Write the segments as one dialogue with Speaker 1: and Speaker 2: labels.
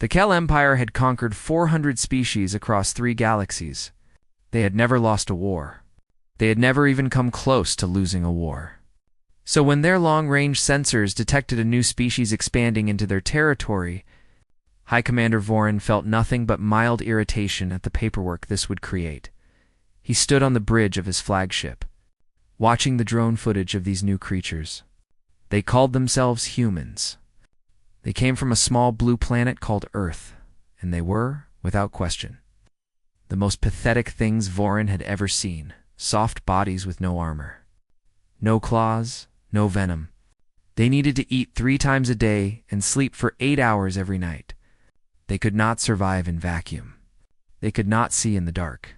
Speaker 1: The Kel Empire had conquered 400 species across 3 galaxies. They had never lost a war. They had never even come close to losing a war. So when their long-range sensors detected a new species expanding into their territory, High Commander Vorin felt nothing but mild irritation at the paperwork this would create. He stood on the bridge of his flagship, watching the drone footage of these new creatures. They called themselves humans. They came from a small blue planet called Earth, and they were, without question, the most pathetic things Vorin had ever seen. Soft bodies with no armor. No claws, no venom. They needed to eat 3 times a day and sleep for 8 hours every night. They could not survive in vacuum. They could not see in the dark.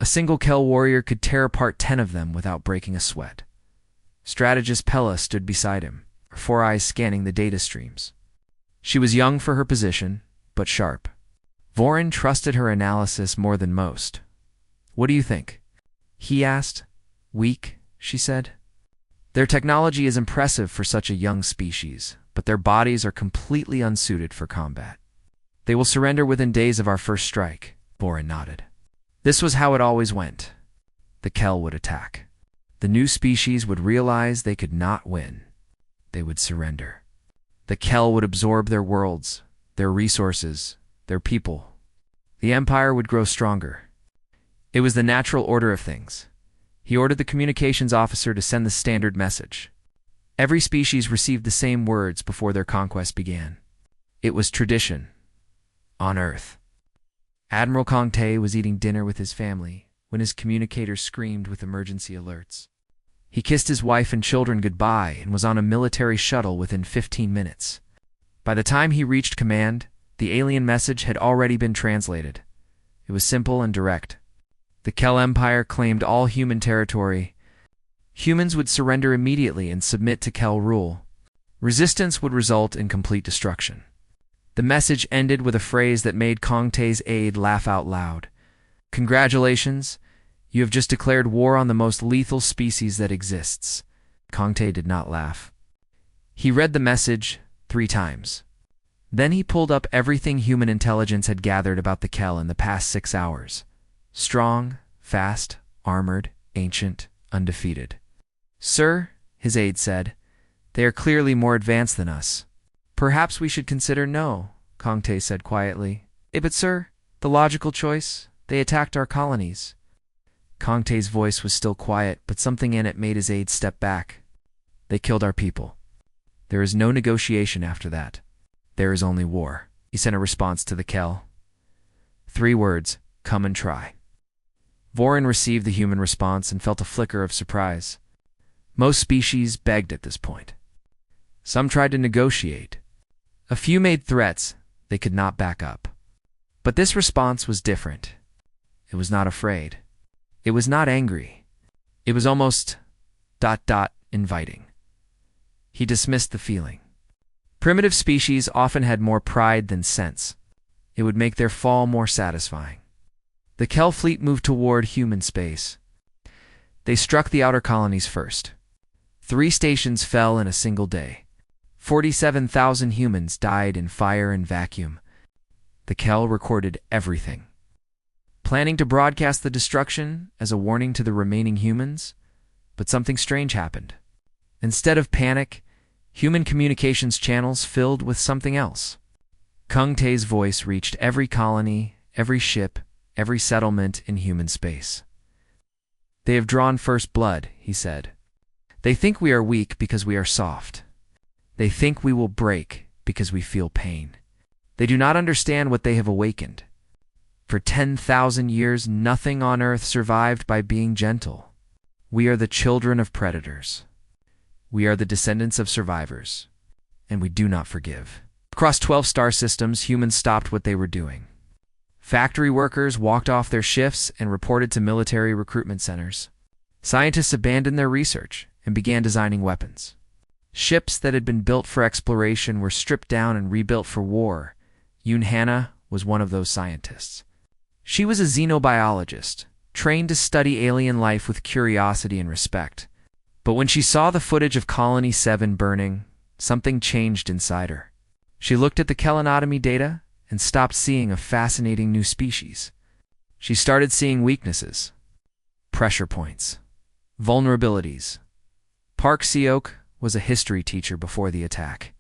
Speaker 1: A single Kel warrior could tear apart 10 of them without breaking a sweat. Strategist Pella stood beside him, her 4 eyes scanning the data streams. She was young for her position, but sharp. Vorin trusted her analysis more than most. "What do you think?" he asked. "Weak," she said. "Their technology is impressive for such a young species, but their bodies are completely unsuited for combat. They will surrender within days of our first strike." Vorin nodded. This was how it always went. The Kel would attack. The new species would realize they could not win. They would surrender. The Kel would absorb their worlds, their resources, their people. The Empire would grow stronger. It was the natural order of things. He ordered the communications officer to send the standard message. Every species received the same words before their conquest began. It was tradition. On Earth. Admiral Kongte was eating dinner with his family when his communicator screamed with emergency alerts. He kissed his wife and children goodbye and was on a military shuttle within 15 minutes. By the time he reached command, the alien message had already been translated. It was simple and direct. The Kel Empire claimed all human territory. Humans would surrender immediately and submit to Kel rule. Resistance would result in complete destruction. The message ended with a phrase that made Kongte's aide laugh out loud. "Congratulations, you have just declared war on the most lethal species that exists." Kongte did not laugh. He read the message 3 times. Then he pulled up everything human intelligence had gathered about the Kel in the past 6 hours. Strong, fast, armored, ancient, undefeated. "Sir," his aide said, "they are clearly more advanced than us." "Perhaps we should consider no," Kongte said quietly. But sir, the logical choice, they attacked our colonies." Kongte's voice was still quiet, but something in it made his aide step back. "They killed our people. There is no negotiation after that. There is only war." He sent a response to the Kel. 3 words, "Come and try." Vorin received the human response and felt a flicker of surprise. Most species begged at this point. Some tried to negotiate. A few made threats they could not back up. But this response was different. It was not afraid. It was not angry. It was almost ... inviting. He dismissed the feeling. Primitive species often had more pride than sense. It would make their fall more satisfying. The Kel fleet moved toward human space. They struck the outer colonies first. 3 stations fell in a single day. 47,000 humans died in fire and vacuum. The Kel recorded everything. Planning to broadcast the destruction as a warning to the remaining humans, but something strange happened. Instead of panic, human communications channels filled with something else. Kongte's voice reached every colony, every ship, every settlement in human space. "They have drawn first blood," he said. "They think we are weak because we are soft. They think we will break because we feel pain. They do not understand what they have awakened. For 10,000 years, nothing on Earth survived by being gentle. We are the children of predators. We are the descendants of survivors, and we do not forgive." Across 12 star systems, humans stopped what they were doing. Factory workers walked off their shifts and reported to military recruitment centers. Scientists abandoned their research and began designing weapons. Ships that had been built for exploration were stripped down and rebuilt for war. Yoon Hannah was one of those scientists. She was a xenobiologist, trained to study alien life with curiosity and respect. But when she saw the footage of Colony 7 burning, something changed inside her. She looked at the Kel anatomy data and stopped seeing a fascinating new species. She started seeing weaknesses, pressure points, vulnerabilities. Park Seok was a history teacher before the attack.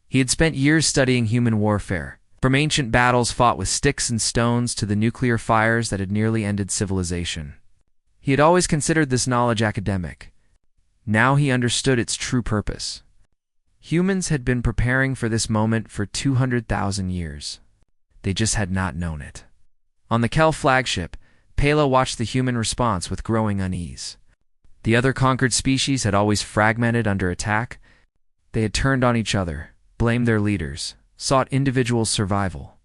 Speaker 1: He had spent years studying human warfare, from ancient battles fought with sticks and stones to the nuclear fires that had nearly ended civilization. He had always considered this knowledge academic. Now he understood its true purpose. Humans had been preparing for this moment for 200,000 years. They just had not known it. On the Kel flagship, Pela watched the human response with growing unease. The other conquered species had always fragmented under attack. They had turned on each other, blamed their leaders, sought individual survival.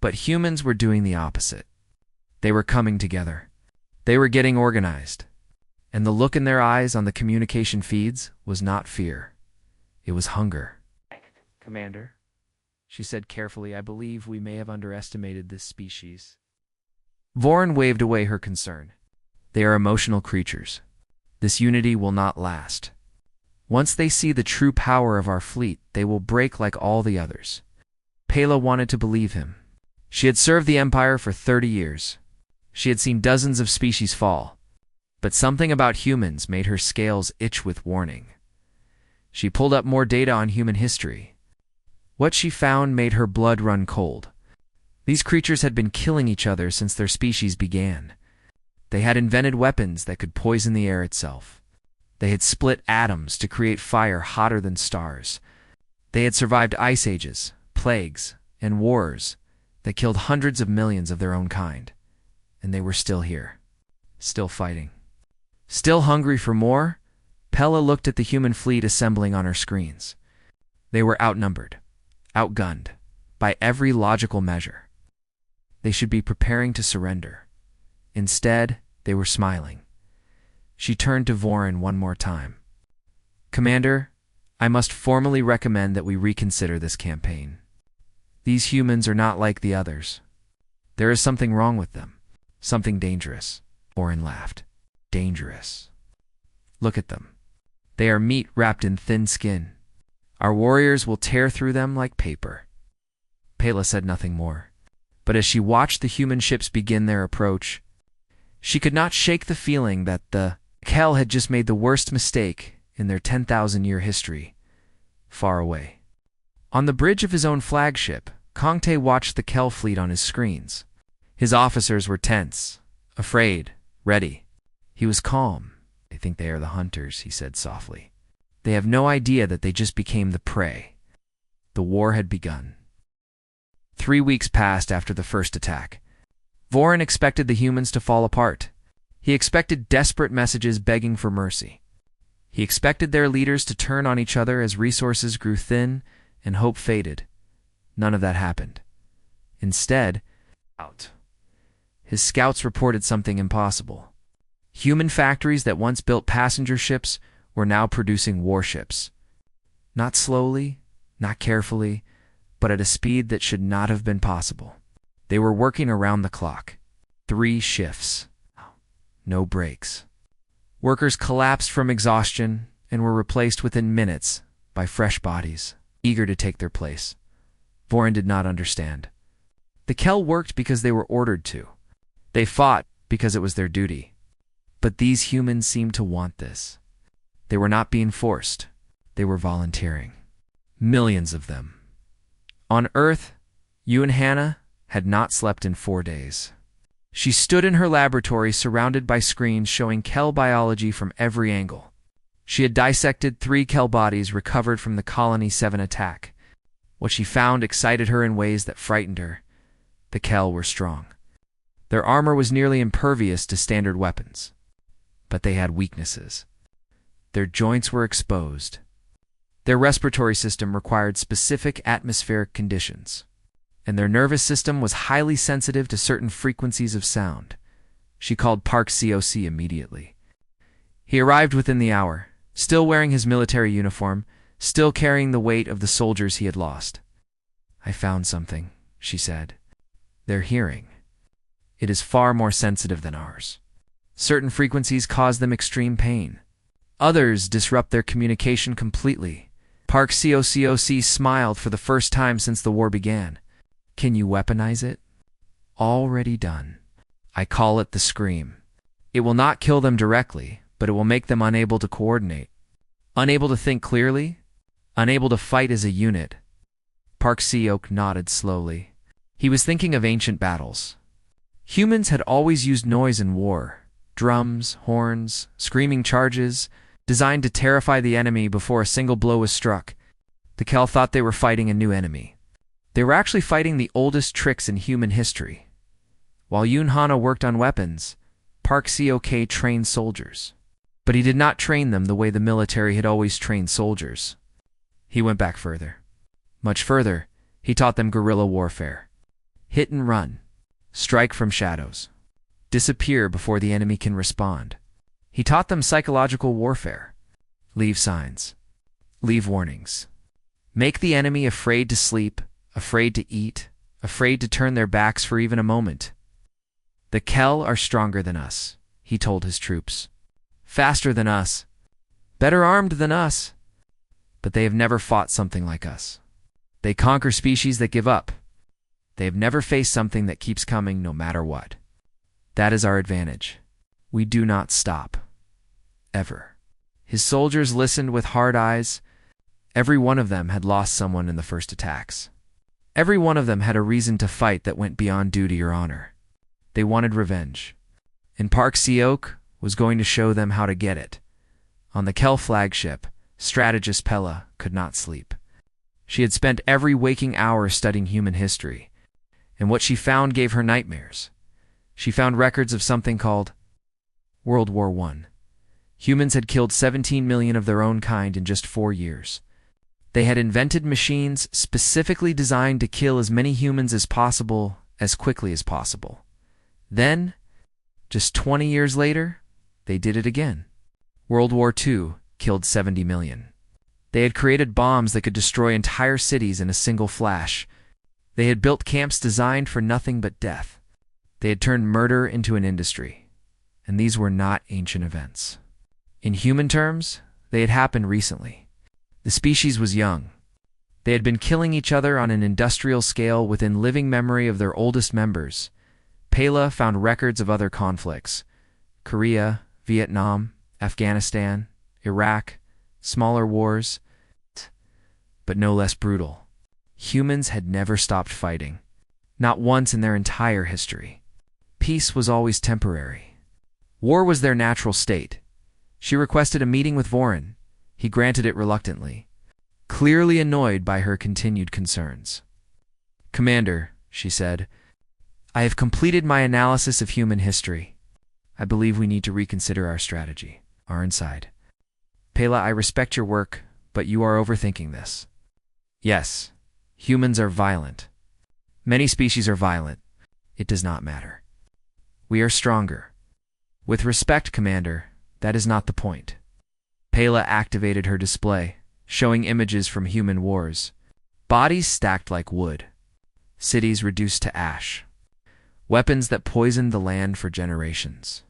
Speaker 1: But humans were doing the opposite. They were coming together. They were getting organized. And the look in their eyes on the communication feeds was not fear. It was hunger. "Commander," she said carefully, "I believe we may have underestimated this species." Vorin waved away her concern. "They are emotional creatures. This unity will not last. Once they see the true power of our fleet, they will break like all the others." Pela wanted to believe him. She had served the Empire for 30 years. She had seen dozens of species fall. But something about humans made her scales itch with warning. She pulled up more data on human history. What she found made her blood run cold. These creatures had been killing each other since their species began. They had invented weapons that could poison the air itself. They had split atoms to create fire hotter than stars. They had survived ice ages, plagues, and wars that killed hundreds of millions of their own kind. And they were still here, still fighting. Still hungry for more, Pela looked at the human fleet assembling on her screens. They were outnumbered, outgunned, by every logical measure. They should be preparing to surrender. Instead, they were smiling. She turned to Vorin one more time. "Commander, I must formally recommend that we reconsider this campaign. These humans are not like the others. There is something wrong with them, something dangerous." Vorin laughed. "Dangerous. Look at them. They are meat wrapped in thin skin. Our warriors will tear through them like paper." Pela said nothing more, but as she watched the human ships begin their approach, she could not shake the feeling that the Kel had just made the worst mistake in their 10,000-year history, far away. On the bridge of his own flagship, Kongte watched the Kel fleet on his screens. His officers were tense, afraid, ready. He was calm. "I think they are the hunters," he said softly. "They have no idea that they just became the prey." The war had begun. 3 weeks passed after the first attack. Vorin expected the humans to fall apart. He expected desperate messages begging for mercy. He expected their leaders to turn on each other as resources grew thin and hope faded. None of that happened. Instead, his scouts reported something impossible. Human factories that once built passenger ships were now producing warships. Not slowly, not carefully, but at a speed that should not have been possible. They were working around the clock. 3 shifts. No breaks. Workers collapsed from exhaustion and were replaced within minutes by fresh bodies, eager to take their place. Vorin did not understand. The Kel worked because they were ordered to. They fought because it was their duty. But these humans seemed to want this. They were not being forced. They were volunteering. Millions of them. On Earth, Yuan Hannah had not slept in 4 days. She stood in her laboratory surrounded by screens showing Kel biology from every angle. She had dissected 3 Kel bodies recovered from the Colony 7 attack. What she found excited her in ways that frightened her. The Kel were strong. Their armor was nearly impervious to standard weapons. But they had weaknesses. Their joints were exposed. Their respiratory system required specific atmospheric conditions, and their nervous system was highly sensitive to certain frequencies of sound. She called Park COC immediately. He arrived within the hour, still wearing his military uniform, still carrying the weight of the soldiers he had lost. "I found something," she said. "Their hearing. It is far more sensitive than ours. Certain frequencies cause them extreme pain. Others disrupt their communication completely." Park COC smiled for the first time since the war began. Can you weaponize it? Already done. I call it the Scream. It will not kill them directly, but it will make them unable to coordinate, unable to think clearly, unable to fight as a unit. Park Seok nodded slowly. He was thinking of ancient battles. Humans had always used noise in war. Drums, horns, screaming charges, designed to terrify the enemy before a single blow was struck. The Kel thought they were fighting a new enemy. They were actually fighting the oldest tricks in human history. While Yoon Hana worked on weapons, Park Seok trained soldiers. But he did not train them the way the military had always trained soldiers. He went back further. Much further, he taught them guerrilla warfare. Hit and run. Strike from shadows. Disappear before the enemy can respond. He taught them psychological warfare. Leave signs. Leave warnings. Make the enemy afraid to sleep, afraid to eat, afraid to turn their backs for even a moment. The Kel are stronger than us, he told his troops. Faster than us. Better armed than us. But they have never fought something like us. They conquer species that give up. They have never faced something that keeps coming no matter what. That is our advantage. We do not stop. Ever. His soldiers listened with hard eyes. Every one of them had lost someone in the first attacks. Every one of them had a reason to fight that went beyond duty or honor. They wanted revenge. And Park Seok was going to show them how to get it. On the Kel flagship, strategist Pella could not sleep. She had spent every waking hour studying human history, and what she found gave her nightmares. She found records of something called World War I. Humans had killed 17 million of their own kind in just 4 years. They had invented machines specifically designed to kill as many humans as possible, as quickly as possible. Then, just 20 years later, they did it again. World War II killed 70 million. They had created bombs that could destroy entire cities in a single flash. They had built camps designed for nothing but death. They had turned murder into an industry. And these were not ancient events. In human terms, they had happened recently. The species was young. They had been killing each other on an industrial scale within living memory of their oldest members. Pela found records of other conflicts. Korea, Vietnam, Afghanistan, Iraq, smaller wars, but no less brutal. Humans had never stopped fighting. Not once in their entire history. Peace was always temporary. War was their natural state. She requested a meeting with Vorin. He granted it reluctantly, clearly annoyed by her continued concerns. "Commander," she said, "I have completed my analysis of human history. I believe we need to reconsider our strategy, our inside. Pela, I respect your work, but you are overthinking this. Yes, humans are violent. Many species are violent. It does not matter. We are stronger. With respect, Commander, that is not the point." Pela activated her display, showing images from human wars. Bodies stacked like wood. Cities reduced to ash. Weapons that poisoned the land for generations.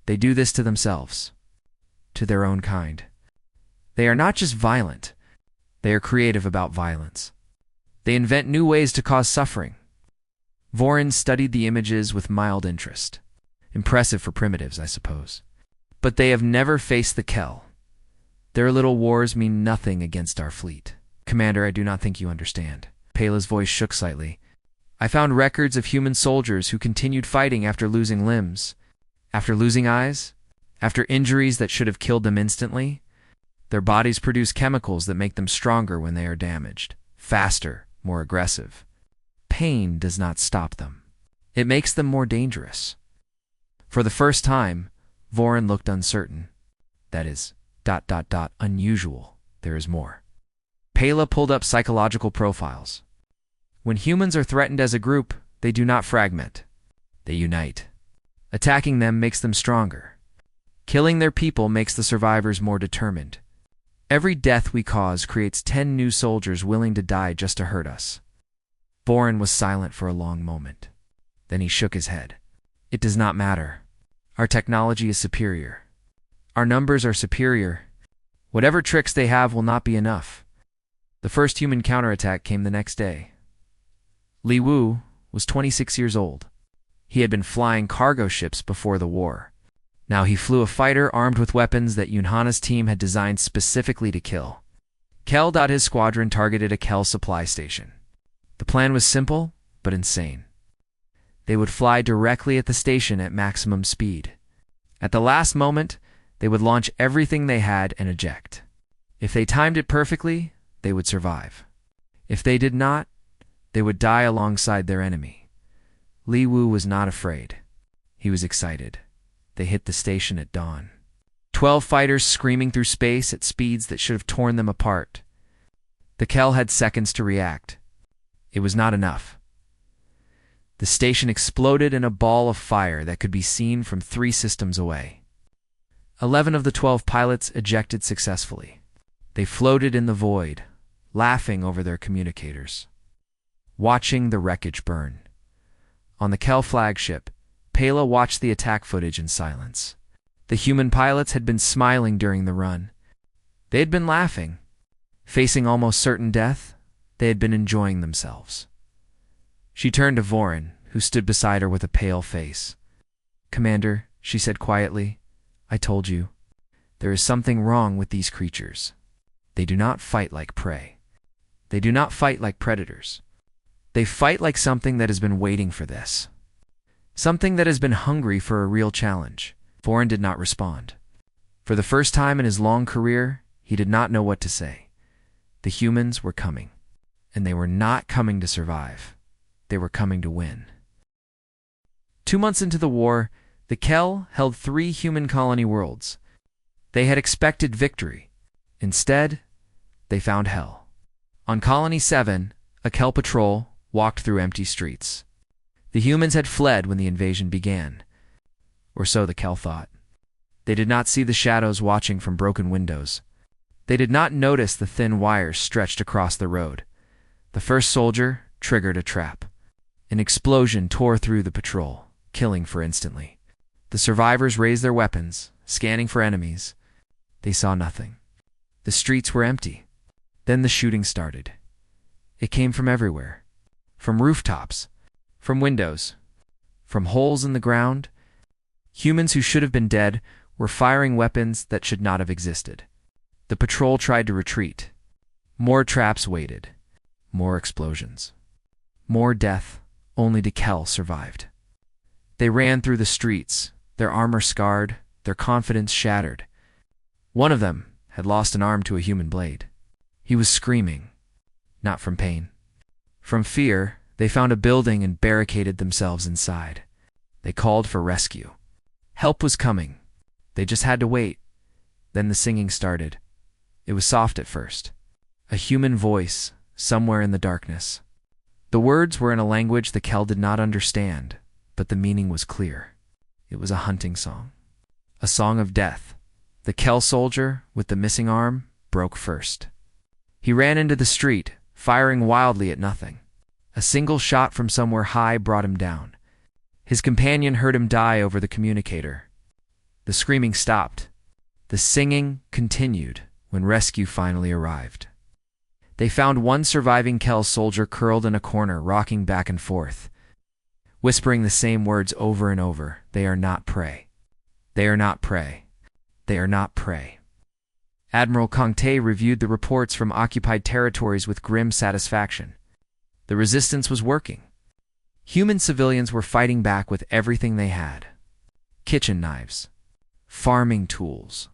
Speaker 1: They do this to themselves, to their own kind. They are not just violent, they are creative about violence. They invent new ways to cause suffering. Vorin studied the images with mild interest. Impressive for primitives, I suppose. But they have never faced the Kel. Their little wars mean nothing against our fleet. Commander, I do not think you understand. Pela's voice shook slightly. I found records of human soldiers who continued fighting after losing limbs, after losing eyes, after injuries that should have killed them instantly. Their bodies produce chemicals that make them stronger when they are damaged, faster, more aggressive. Pain does not stop them. It makes them more dangerous. For the first time, Vorin looked uncertain. That is, unusual. There is more. Pela pulled up psychological profiles. When humans are threatened as a group, they do not fragment. They unite. Attacking them makes them stronger. Killing their people makes the survivors more determined. Every death we cause creates 10 new soldiers willing to die just to hurt us. Vorin was silent for a long moment. Then he shook his head. It does not matter. Our technology is superior. Our numbers are superior. Whatever tricks they have will not be enough. The first human counterattack came the next day. Li Wu was 26 years old. He had been flying cargo ships before the war. Now he flew a fighter armed with weapons that Yunhana's team had designed specifically to kill. His squadron targeted a Kel supply station. The plan was simple, but insane. They would fly directly at the station at maximum speed. At the last moment, they would launch everything they had and eject. If they timed it perfectly, they would survive. If they did not, they would die alongside their enemy. Li Wu was not afraid. He was excited. They hit the station at dawn. 12 fighters screaming through space at speeds that should have torn them apart. The Kel had seconds to react. It was not enough. The station exploded in a ball of fire that could be seen from 3 systems away. 11 of the 12 pilots ejected successfully. They floated in the void, laughing over their communicators, watching the wreckage burn. On the Kel flagship, Pela watched the attack footage in silence. The human pilots had been smiling during the run. They had been laughing. Facing almost certain death, they had been enjoying themselves. She turned to Vorin, who stood beside her with a pale face. "Commander," she said quietly, "I told you. There is something wrong with these creatures. They do not fight like prey. They do not fight like predators. They fight like something that has been waiting for this. Something that has been hungry for a real challenge." Vorin did not respond. For the first time in his long career, he did not know what to say. The humans were coming, and they were not coming to survive. They were coming to win. 2 months into the war, the Kel held 3 human colony worlds. They had expected victory. Instead, they found hell. On Colony 7, a Kel patrol walked through empty streets. The humans had fled when the invasion began. Or so the Kel thought. They did not see the shadows watching from broken windows. They did not notice the thin wires stretched across the road. The first soldier triggered a trap. An explosion tore through the patrol, killing for instantly. The survivors raised their weapons, scanning for enemies. They saw nothing. The streets were empty. Then the shooting started. It came from everywhere. From rooftops, from windows, from holes in the ground. Humans who should have been dead were firing weapons that should not have existed. The patrol tried to retreat. More traps waited. More explosions. More death. Only the Kel survived. They ran through the streets, their armor scarred, their confidence shattered. One of them had lost an arm to a human blade. He was screaming, not from pain. From fear, they found a building and barricaded themselves inside. They called for rescue. Help was coming. They just had to wait. Then the singing started. It was soft at first. A human voice, somewhere in the darkness. The words were in a language the Kel did not understand, but the meaning was clear. It was a hunting song. A song of death. The Kel soldier, with the missing arm, broke first. He ran into the street, firing wildly at nothing. A single shot from somewhere high brought him down. His companion heard him die over the communicator. The screaming stopped. The singing continued when rescue finally arrived. They found one surviving Kel soldier curled in a corner, rocking back and forth, whispering the same words over and over. "They are not prey. They are not prey. They are not prey." Admiral Kongte reviewed the reports from occupied territories with grim satisfaction. The resistance was working. Human civilians were fighting back with everything they had. Kitchen knives, farming tools,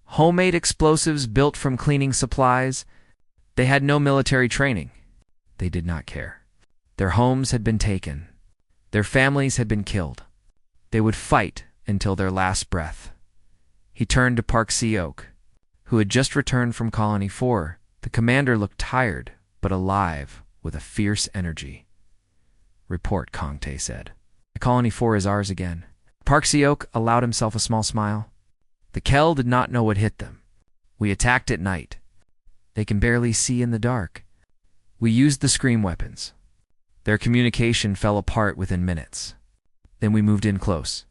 Speaker 1: homemade explosives built from cleaning supplies. They had no military training. They did not care. Their homes had been taken. Their families had been killed. They would fight until their last breath. He turned to Park Seok, who had just returned from Colony 4. The commander looked tired, but alive, with a fierce energy. "Report," Kongte said. "Colony 4 is ours again." Park Seok allowed himself a small smile. "The Kel did not know what hit them. We attacked at night. They can barely see in the dark. We used the scream weapons. Their communication fell apart within minutes. Then we moved in close.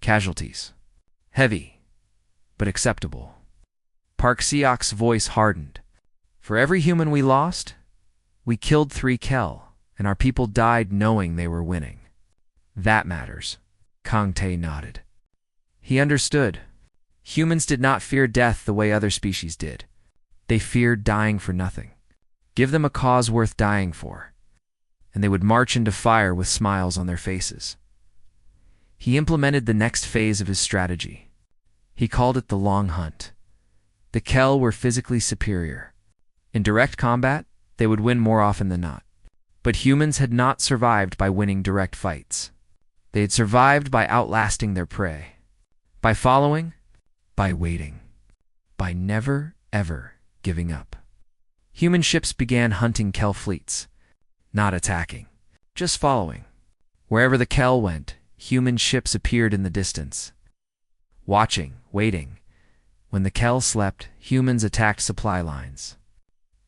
Speaker 1: Casualties. Heavy, but acceptable." Park Seok's voice hardened. "For every human we lost, we killed 3 Kel. and our people died knowing they were winning. That matters. Kang Te nodded. He understood. Humans did not fear death the way other species did. They feared dying for nothing. Give them a cause worth dying for, and they would march into fire with smiles on their faces. He implemented the next phase of his strategy. He called it the long hunt. The Kel were physically superior. In direct combat, they would win more often than not. But humans had not survived by winning direct fights. They had survived by outlasting their prey. By following, by waiting, by never, ever giving up. Human ships began hunting Kel fleets, not attacking, just following. Wherever the Kel went, human ships appeared in the distance. Watching, waiting. When the Kel slept, humans attacked supply lines.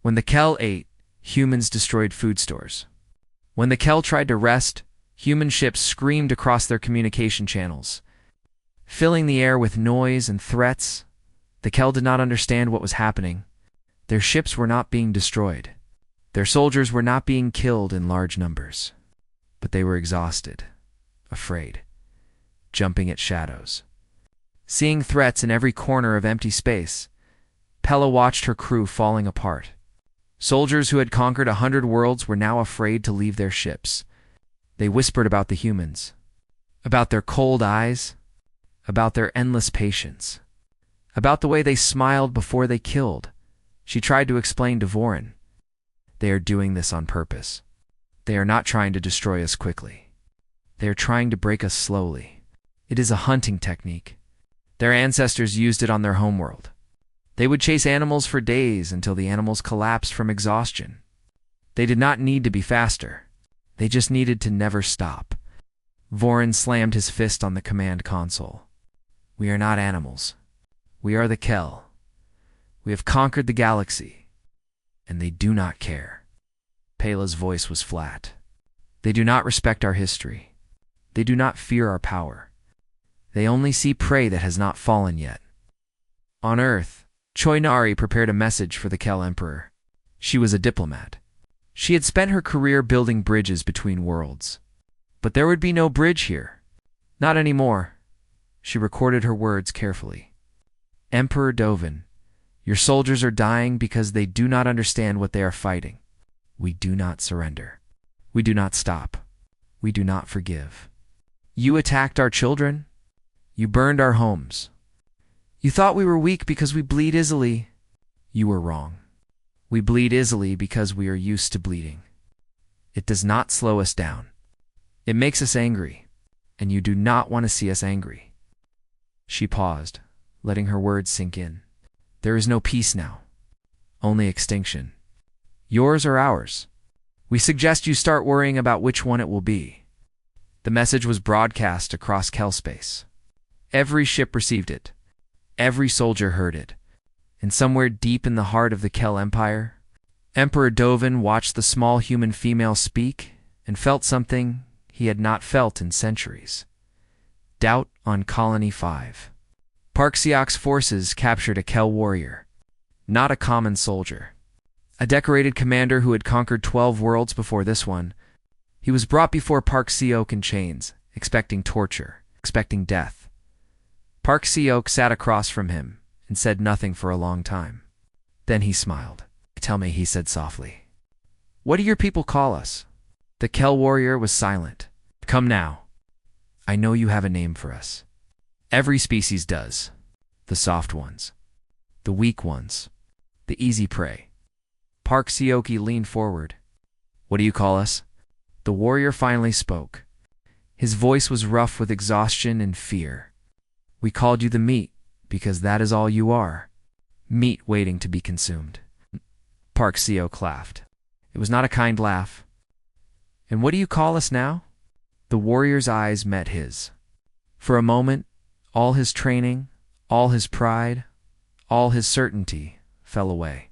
Speaker 1: When the Kel ate, humans destroyed food stores. When the Kel tried to rest, human ships screamed across their communication channels. Filling the air with noise and threats, the Kel did not understand what was happening. Their ships were not being destroyed. Their soldiers were not being killed in large numbers. But they were exhausted, afraid, jumping at shadows. Seeing threats in every corner of empty space, Pella watched her crew falling apart. Soldiers who had conquered 100 worlds were now afraid to leave their ships. They whispered about the humans, about their cold eyes, about their endless patience, about the way they smiled before they killed. She tried to explain to Vorin. They are doing this on purpose. They are not trying to destroy us quickly. They are trying to break us slowly. It is a hunting technique. Their ancestors used it on their homeworld. They would chase animals for days until the animals collapsed from exhaustion. They did not need to be faster. They just needed to never stop. Vorin slammed his fist on the command console. We are not animals. We are the Kel. We have conquered the galaxy, and they do not care. Pela's voice was flat. They do not respect our history. They do not fear our power. They only see prey that has not fallen yet. On Earth, Choi Nari prepared a message for the Kel Emperor. She was a diplomat. She had spent her career building bridges between worlds. But there would be no bridge here. Not anymore. She recorded her words carefully. Emperor Dovin, your soldiers are dying because they do not understand what they are fighting. We do not surrender. We do not stop. We do not forgive. You attacked our children. You burned our homes. You thought we were weak because we bleed easily. You were wrong. We bleed easily because we are used to bleeding. It does not slow us down. It makes us angry, and you do not want to see us angry. She paused, letting her words sink in. There is no peace now, only extinction. Yours or ours. We suggest you start worrying about which one it will be. The message was broadcast across Kel space. Every ship received it. Every soldier heard it. And somewhere deep in the heart of the Kel Empire, Emperor Dovin watched the small human female speak and felt something he had not felt in centuries. Doubt on Colony 5. Park Seok's forces captured a Kel warrior, not a common soldier. A decorated commander who had conquered 12 worlds before this one. He was brought before Park Seok in chains, expecting torture, expecting death. Park Seok sat across from him and said nothing for a long time. Then he smiled. Tell me, he said softly. What do your people call us? The Kel warrior was silent. Come now. I know you have a name for us. Every species does. The soft ones. The weak ones. The easy prey. Park Seoki leaned forward. What do you call us? The warrior finally spoke. His voice was rough with exhaustion and fear. We called you the meat, because that is all you are. Meat waiting to be consumed. Park Seok laughed. It was not a kind laugh. And what do you call us now? The warrior's eyes met his. For a moment, all his training, all his pride, all his certainty fell away.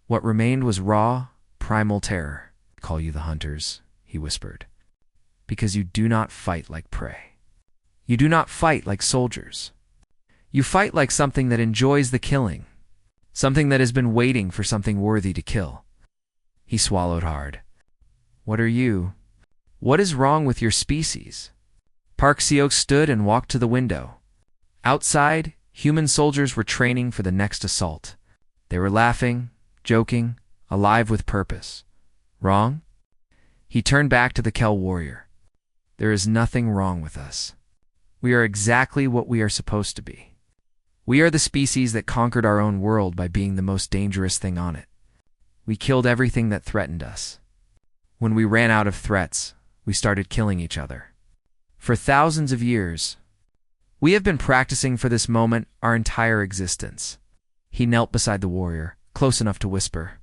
Speaker 1: What remained was raw, primal terror. Call you the hunters, he whispered, because you do not fight like prey. You do not fight like soldiers. You fight like something that enjoys the killing, something that has been waiting for something worthy to kill. He swallowed hard. What are you? What is wrong with your species? Park Seok stood and walked to the window. Outside, human soldiers were training for the next assault. They were laughing, joking, alive with purpose. Wrong? He turned back to the Kel warrior. There is nothing wrong with us. We are exactly what we are supposed to be. We are the species that conquered our own world by being the most dangerous thing on it. We killed everything that threatened us. When we ran out of threats, we started killing each other. For thousands of years, we have been practicing for this moment our entire existence. He knelt beside the warrior, close enough to whisper,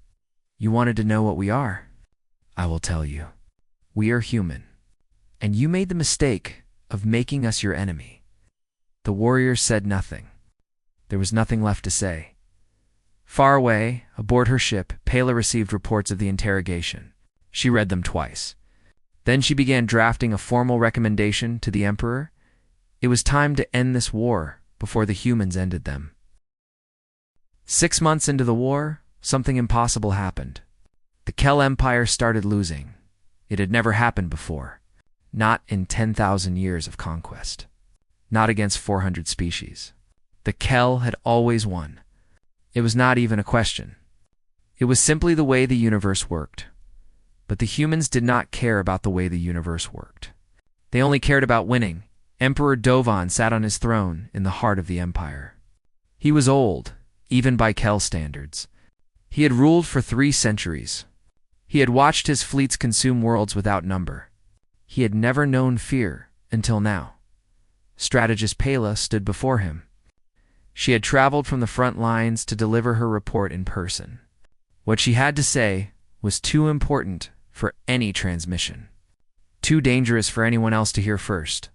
Speaker 1: "You wanted to know what we are? I will tell you. We are human, and you made the mistake of making us your enemy." The warrior said nothing. There was nothing left to say. Far away, aboard her ship, Pela received reports of the interrogation. She read them twice. Then she began drafting a formal recommendation to the Emperor. It was time to end this war before the humans ended them. 6 months into the war, something impossible happened. The Kel Empire started losing. It had never happened before. Not in 10,000 years of conquest. Not against 400 species. The Kel had always won. It was not even a question. It was simply the way the universe worked. But the humans did not care about the way the universe worked. They only cared about winning. Emperor Dovan sat on his throne in the heart of the empire. He was old, even by Kel standards. He had ruled for 3 centuries. He had watched his fleets consume worlds without number. He had never known fear until now. Strategist Pela stood before him. She had traveled from the front lines to deliver her report in person. What she had to say was too important for any transmission. Too dangerous for anyone else to hear first.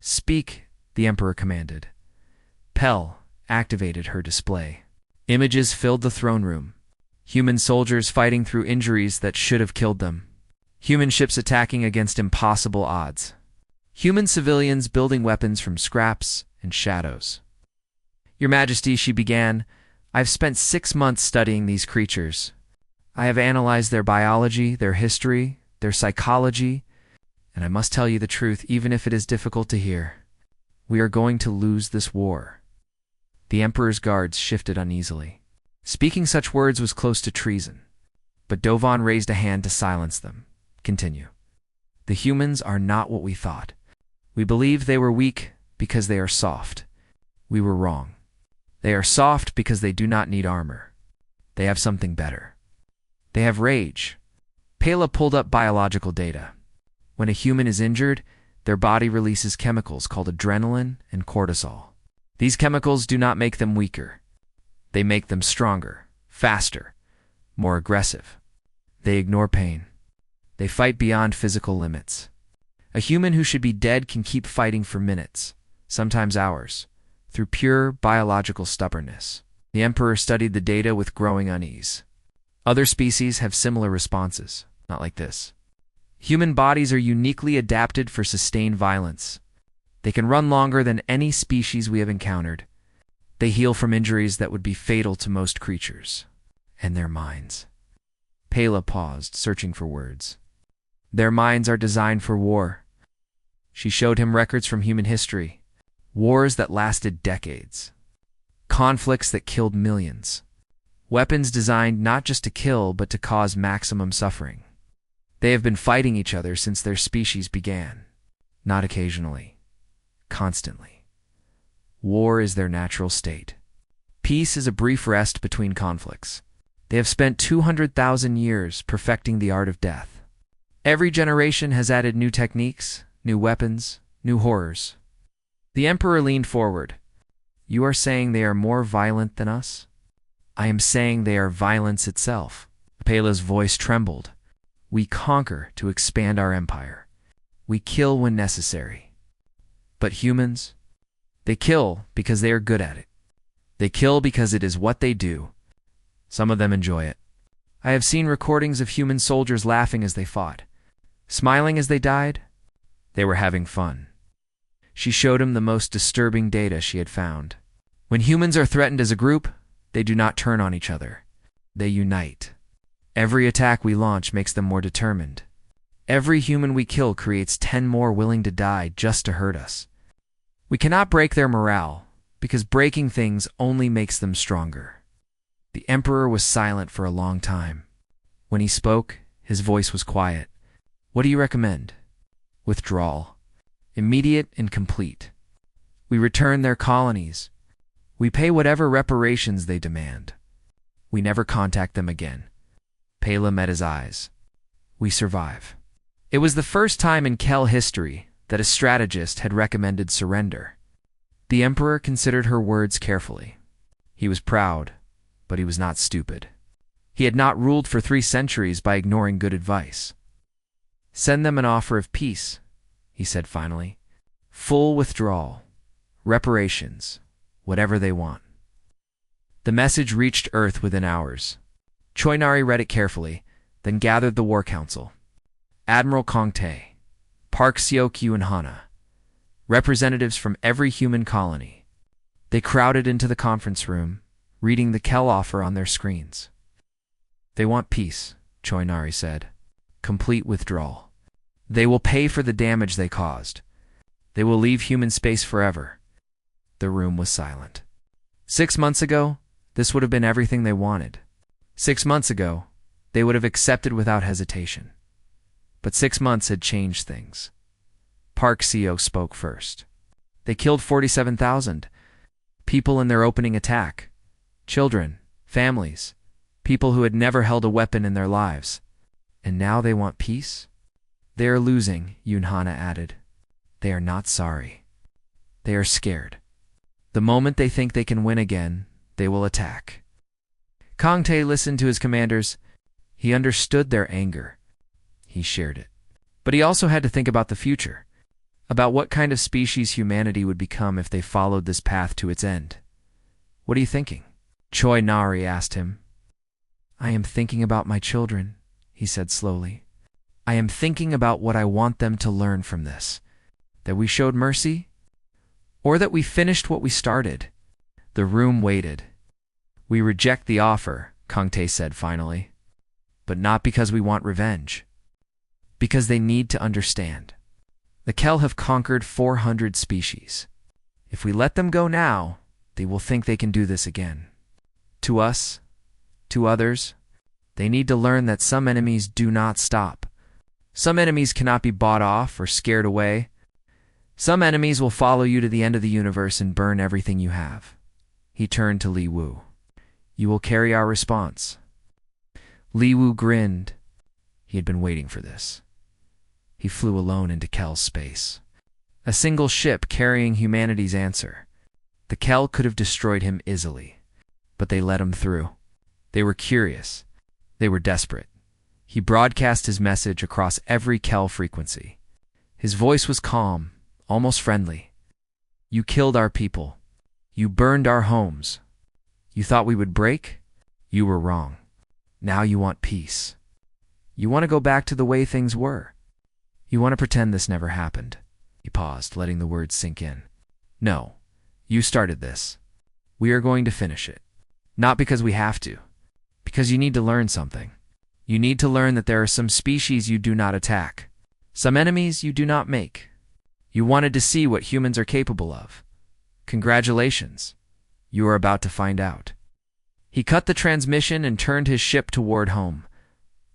Speaker 1: "Speak," the Emperor commanded. Pel activated her display. Images filled the throne room. Human soldiers fighting through injuries that should have killed them. Human ships attacking against impossible odds. Human civilians building weapons from scraps and shadows. "Your Majesty," she began, "I've spent 6 months studying these creatures. I have analyzed their biology, their history, their psychology, and I must tell you the truth, even if it is difficult to hear. We are going to lose this war." The Emperor's guards shifted uneasily. Speaking such words was close to treason. But Dovan raised a hand to silence them. "Continue. The humans are not what we thought. We believed they were weak because they are soft. We were wrong. They are soft because they do not need armor. They have something better. They have rage." Pela pulled up biological data. When a human is injured, their body releases chemicals called adrenaline and cortisol. These chemicals do not make them weaker. They make them stronger, faster, more aggressive. They ignore pain. They fight beyond physical limits. A human who should be dead can keep fighting for minutes, sometimes hours, through pure biological stubbornness. The Emperor studied the data with growing unease. Other species have similar responses, not like this. Human bodies are uniquely adapted for sustained violence. They can run longer than any species we have encountered. They heal from injuries that would be fatal to most creatures. And their minds. Pela paused, searching for words. Their minds are designed for war. She showed him records from human history. Wars that lasted decades. Conflicts that killed millions. Weapons designed not just to kill, but to cause maximum suffering. They have been fighting each other since their species began. Not occasionally. Constantly. War is their natural state. Peace is a brief rest between conflicts. They have spent 200,000 years perfecting the art of death. Every generation has added new techniques, new weapons, new horrors. The Emperor leaned forward. "You are saying they are more violent than us?" "I am saying they are violence itself." Pela's voice trembled. "We conquer to expand our empire. We kill when necessary. But humans? They kill because they are good at it. They kill because it is what they do. Some of them enjoy it. I have seen recordings of human soldiers laughing as they fought. Smiling as they died. They were having fun." She showed him the most disturbing data she had found. When humans are threatened as a group, they do not turn on each other. They unite. Every attack we launch makes them more determined. Every human we kill creates 10 more willing to die just to hurt us. We cannot break their morale, because breaking things only makes them stronger." The emperor was silent for a long time. When he spoke, his voice was quiet. "What do you recommend?" "Withdrawal. Immediate and complete. We return their colonies. We pay whatever reparations they demand. We never contact them again." Pela met his eyes. "We survive." It was the first time in Kel history that a strategist had recommended surrender. The emperor considered her words carefully. He was proud, but he was not stupid. He had not ruled for 3 centuries by ignoring good advice. "Send them an offer of peace," he said finally. "Full withdrawal. Reparations. Whatever they want." The message reached Earth within hours. Choinari read it carefully, then gathered the War Council. Admiral Kong Tae, Park Seo-kyu and Hana, representatives from every human colony. They crowded into the conference room, reading the Kel offer on their screens. "They want peace," Choinari said. "Complete withdrawal. They will pay for the damage they caused. They will leave human space forever." The room was silent. 6 months ago, this would have been everything they wanted. 6 months ago, they would have accepted without hesitation. But 6 months had changed things. Park Seo spoke first. "They killed 47,000 people in their opening attack. Children, families, people who had never held a weapon in their lives. And now they want peace?" "They are losing," Yoon Hana added. "They are not sorry. They are scared. The moment they think they can win again, they will attack." Kong Tae listened to his commanders. He understood their anger. He shared it. But he also had to think about the future, about what kind of species humanity would become if they followed this path to its end. "What are you thinking?" Choi Nari asked him. "I am thinking about my children," he said slowly. "I am thinking about what I want them to learn from this. That we showed mercy? Or that we finished what we started?" The room waited. "We reject the offer," Kong Tae said finally. "But not because we want revenge. Because they need to understand. The Kel have conquered 400 species. If we let them go now, they will think they can do this again. To us, to others, they need to learn that some enemies do not stop. Some enemies cannot be bought off or scared away. Some enemies will follow you to the end of the universe and burn everything you have." He turned to Li Wu. "You will carry our response." Li Wu grinned. He had been waiting for this. He flew alone into Kel's space. A single ship carrying humanity's answer. The Kel could have destroyed him easily, but they let him through. They were curious. They were desperate. He broadcast his message across every Kel frequency. His voice was calm, almost friendly. "You killed our people. You burned our homes. You thought we would break? You were wrong. Now you want peace. You want to go back to the way things were. You want to pretend this never happened." He paused, letting the words sink in. "No, you started this. We are going to finish it. Not because we have to. Because you need to learn something. You need to learn that there are some species you do not attack. Some enemies you do not make. You wanted to see what humans are capable of. Congratulations. You are about to find out." He cut the transmission and turned his ship toward home.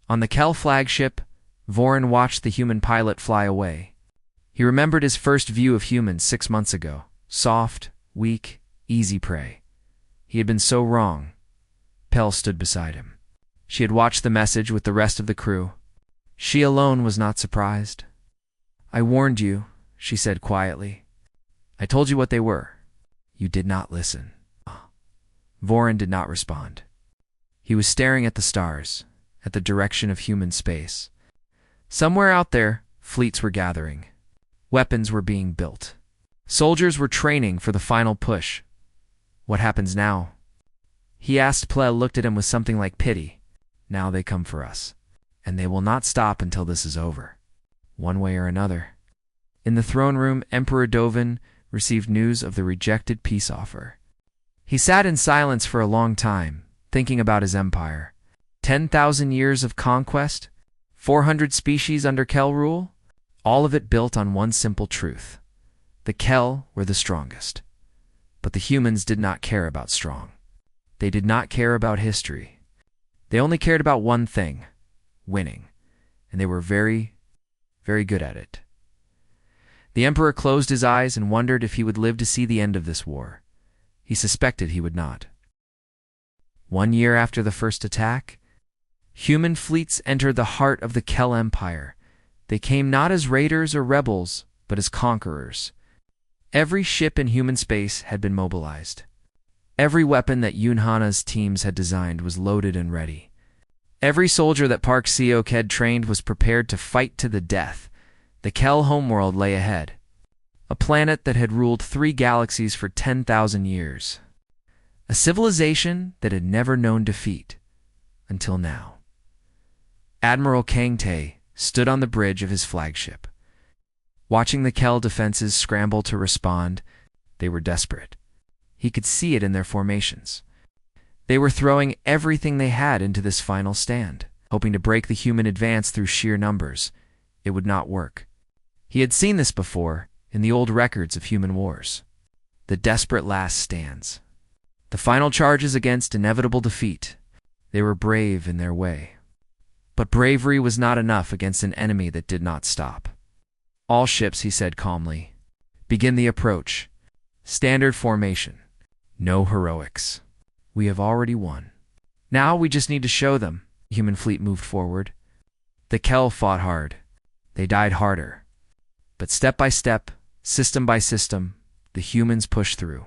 Speaker 1: On the Kel flagship, Vorin watched the human pilot fly away. He remembered his first view of humans 6 months ago. Soft, weak, easy prey. He had been so wrong. Pel stood beside him. She had watched the message with the rest of the crew. She alone was not surprised. "I warned you," she said quietly. "I told you what they were. You did not listen." Vorin did not respond. He was staring at the stars, at the direction of human space. Somewhere out there, fleets were gathering. Weapons were being built. Soldiers were training for the final push. What happens now? He asked. Plel looked at him with something like pity. "Now they come for us. And they will not stop until this is over. One way or another." In the throne room, Emperor Dovin received news of the rejected peace offer. He sat in silence for a long time, thinking about his empire. 10,000 years of conquest? 400 species under Kel rule, all of it built on one simple truth. The Kel were the strongest. But the humans did not care about strong. They did not care about history. They only cared about one thing, winning. And they were very, very good at it. The Emperor closed his eyes and wondered if he would live to see the end of this war. He suspected he would not. 1 year after the first attack, human fleets entered the heart of the Kel Empire. They came not as raiders or rebels, but as conquerors. Every ship in human space had been mobilized. Every weapon that Yunhana's teams had designed was loaded and ready. Every soldier that Park Seok had trained was prepared to fight to the death. The Kel homeworld lay ahead, a planet that had ruled 3 galaxies for 10,000 years. A civilization that had never known defeat, until now. Admiral Kang Tae stood on the bridge of his flagship. Watching the Kel defenses scramble to respond, they were desperate. He could see it in their formations. They were throwing everything they had into this final stand, hoping to break the human advance through sheer numbers. It would not work. He had seen this before in the old records of human wars. The desperate last stands. The final charges against inevitable defeat. They were brave in their way. But bravery was not enough against an enemy that did not stop. All ships, he said calmly, begin the approach. Standard formation. No heroics. We have already won. Now we just need to show them. The human fleet moved forward. The Kel fought hard. They died harder. But step by step, system by system, the humans pushed through.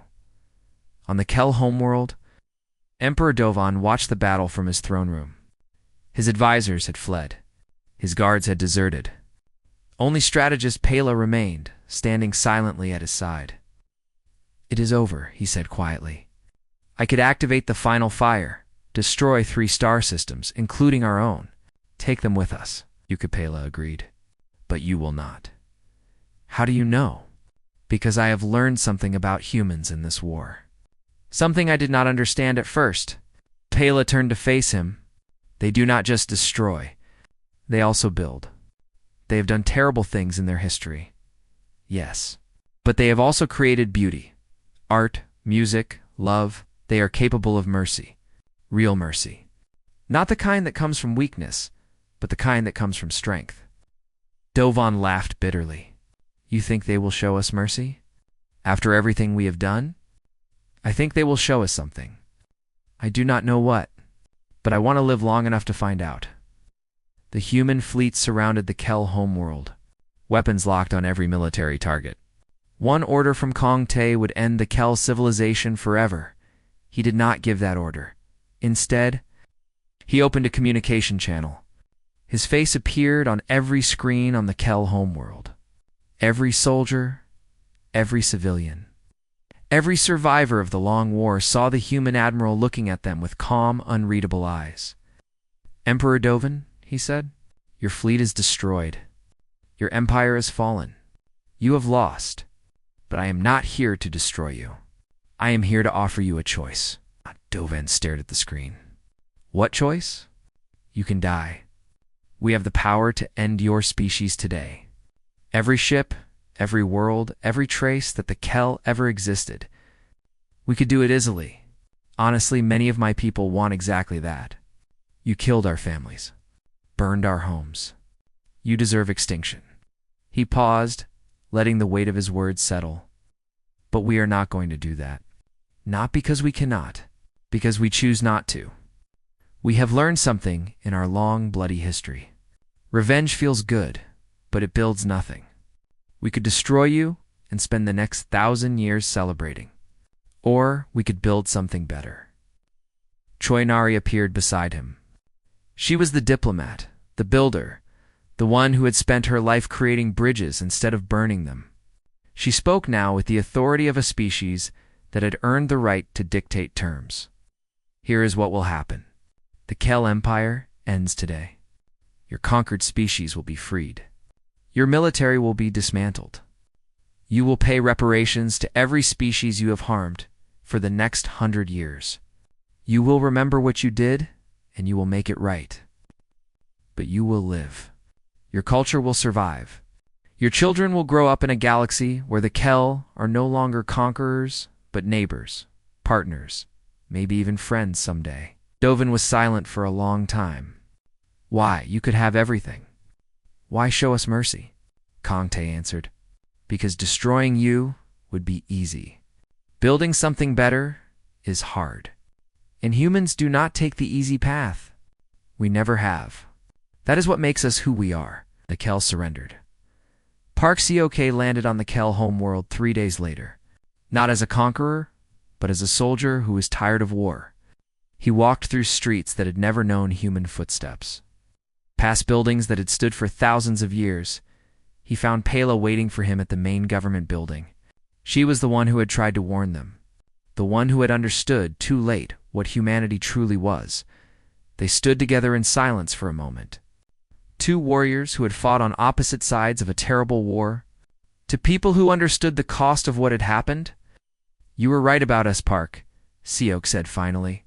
Speaker 1: On the Kel homeworld, Emperor Dovan watched the battle from his throne room. His advisors had fled. His guards had deserted. Only strategist Pela remained, standing silently at his side. "It is over," he said quietly. "I could activate the final fire, destroy 3 star systems, including our own. Take them with us," Pela agreed. "But you will not." "How do you know?" "Because I have learned something about humans in this war. Something I did not understand at first." Pela turned to face him. "They do not just destroy. They also build. They have done terrible things in their history. Yes. But they have also created beauty. Art, music, love. They are capable of mercy. Real mercy. Not the kind that comes from weakness, but the kind that comes from strength." Dovan laughed bitterly. "You think they will show us mercy? After everything we have done? I think they will show us something. I do not know what, but I want to live long enough to find out." The human fleet surrounded the Kel homeworld, weapons locked on every military target. One order from Kang Tae would end the Kel civilization forever. He did not give that order. Instead, he opened a communication channel. His face appeared on every screen on the Kel homeworld. Every soldier, every civilian, every survivor of the long war saw the human admiral looking at them with calm, unreadable eyes. "Emperor Dovan," he said, "your fleet is destroyed. Your empire has fallen. You have lost. But I am not here to destroy you. I am here to offer you a choice." Dovan stared at the screen. "What choice?" "You can die. We have the power to end your species today. Every ship, every world, every trace that the Kel ever existed. We could do it easily. Honestly, many of my people want exactly that. You killed our families, burned our homes. You deserve extinction." He paused, letting the weight of his words settle. "But we are not going to do that. Not because we cannot, because we choose not to. We have learned something in our long, bloody history. Revenge feels good, but it builds nothing. We could destroy you and spend the next 1,000 years celebrating. Or we could build something better." Choi Nari appeared beside him. She was the diplomat, the builder, the one who had spent her life creating bridges instead of burning them. She spoke now with the authority of a species that had earned the right to dictate terms. "Here is what will happen. The Kel Empire ends today. Your conquered species will be freed. Your military will be dismantled. You will pay reparations to every species you have harmed for the next 100 years. You will remember what you did, and you will make it right." but you will live. Your culture will survive. Your children will grow up in a galaxy where the Kel are no longer conquerors, but neighbors, partners, maybe even friends someday. Dovin was silent for a long time. Why? You could have everything. Why show us mercy? Kongte answered. Because destroying you would be easy. Building something better is hard. And humans do not take the easy path. We never have. That is what makes us who we are. The Kel surrendered. Park Seok landed on the Kel homeworld 3 days later. Not as a conqueror, but as a soldier who was tired of war. He walked through streets that had never known human footsteps. Past buildings that had stood for thousands of years, he found Pela waiting for him at the main government building. She was the one who had tried to warn them, the one who had understood, too late, what humanity truly was. They stood together in silence for a moment. Two warriors who had fought on opposite sides of a terrible war. To people who understood the cost of what had happened. You were right about us, Park, Seok said finally.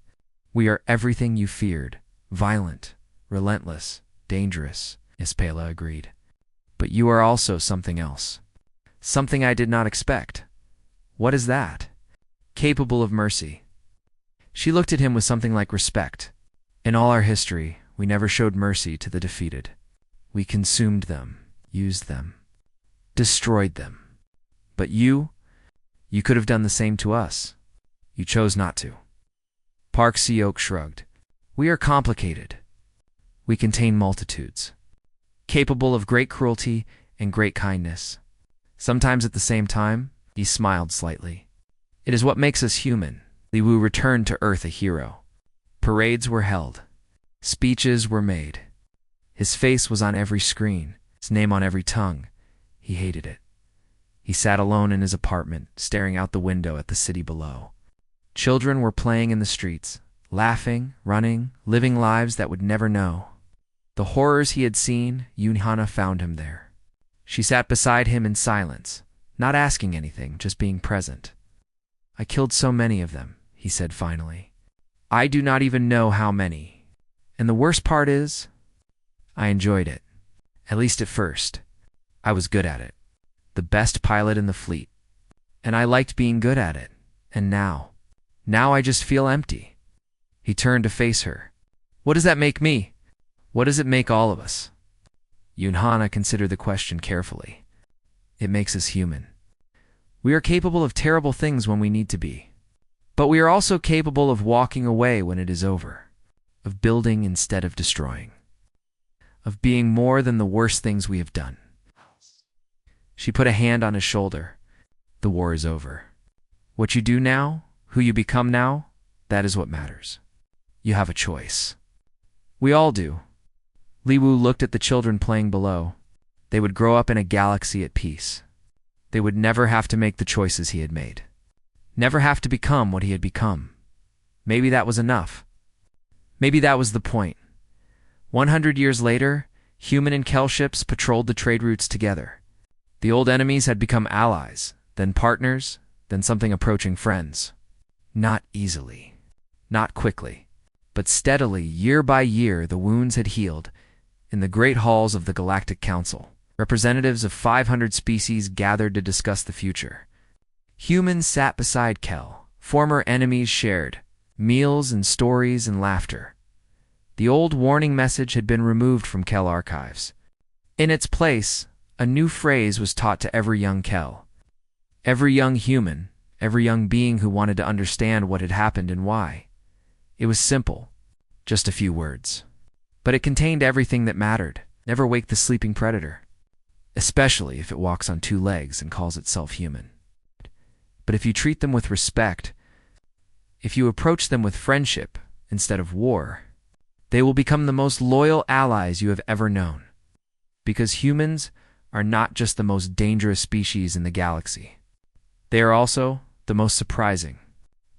Speaker 1: We are everything you feared. Violent, relentless, dangerous, Ispela agreed. But you are also something else. Something I did not expect. What is that? Capable of mercy. She looked at him with something like respect. In all our history, we never showed mercy to the defeated. We consumed them, used them, destroyed them. But you could have done the same to us. You chose not to. Park Seok shrugged. We are complicated. We contain multitudes, capable of great cruelty and great kindness. Sometimes at the same time, he smiled slightly. It is what makes us human. Li Wu returned to Earth a hero. Parades were held. Speeches were made. His face was on every screen, his name on every tongue. He hated it. He sat alone in his apartment, staring out the window at the city below. Children were playing in the streets, laughing, running, living lives that would never know. The horrors he had seen, Yunhana found him there. She sat beside him in silence, not asking anything, just being present. I killed so many of them, he said finally. I do not even know how many. And the worst part is, I enjoyed it. At least at first. I was good at it. The best pilot in the fleet. And I liked being good at it. And now I just feel empty. He turned to face her. What does that make me? What does it make all of us? Yunhana considered the question carefully. It makes us human. We are capable of terrible things when we need to be. But we are also capable of walking away when it is over. Of building instead of destroying. Of being more than the worst things we have done. She put a hand on his shoulder. The war is over. What you do now, who you become now, that is what matters. You have a choice. We all do. Li Wu looked at the children playing below. They would grow up in a galaxy at peace. They would never have to make the choices he had made. Never have to become what he had become. Maybe that was enough. Maybe that was the point. 100 years later, human and Kel ships patrolled the trade routes together. The old enemies had become allies, then partners, then something approaching friends. Not easily, not quickly, but steadily, year by year, the wounds had healed. In the great halls of the Galactic Council, representatives of 500 species gathered to discuss the future. Humans sat beside Kel. Former enemies shared meals and stories and laughter. The old warning message had been removed from Kel archives. In its place, a new phrase was taught to every young Kel. Every young human, every young being who wanted to understand what had happened and why. It was simple, just a few words. But it contained everything that mattered. Never wake the sleeping predator, especially if it walks on 2 legs and calls itself human. But if you treat them with respect, if you approach them with friendship instead of war, they will become the most loyal allies you have ever known. Because humans are not just the most dangerous species in the galaxy. They are also the most surprising.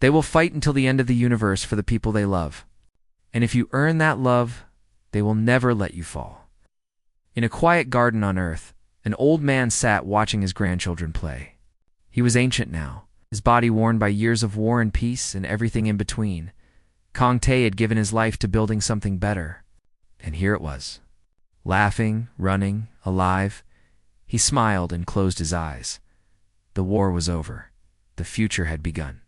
Speaker 1: They will fight until the end of the universe for the people they love. And if you earn that love, they will never let you fall. In a quiet garden on Earth, an old man sat watching his grandchildren play. He was ancient now, his body worn by years of war and peace and everything in between. Kongte had given his life to building something better. And here it was, Laughing, running, alive, he smiled and closed his eyes. The war was over. The future had begun.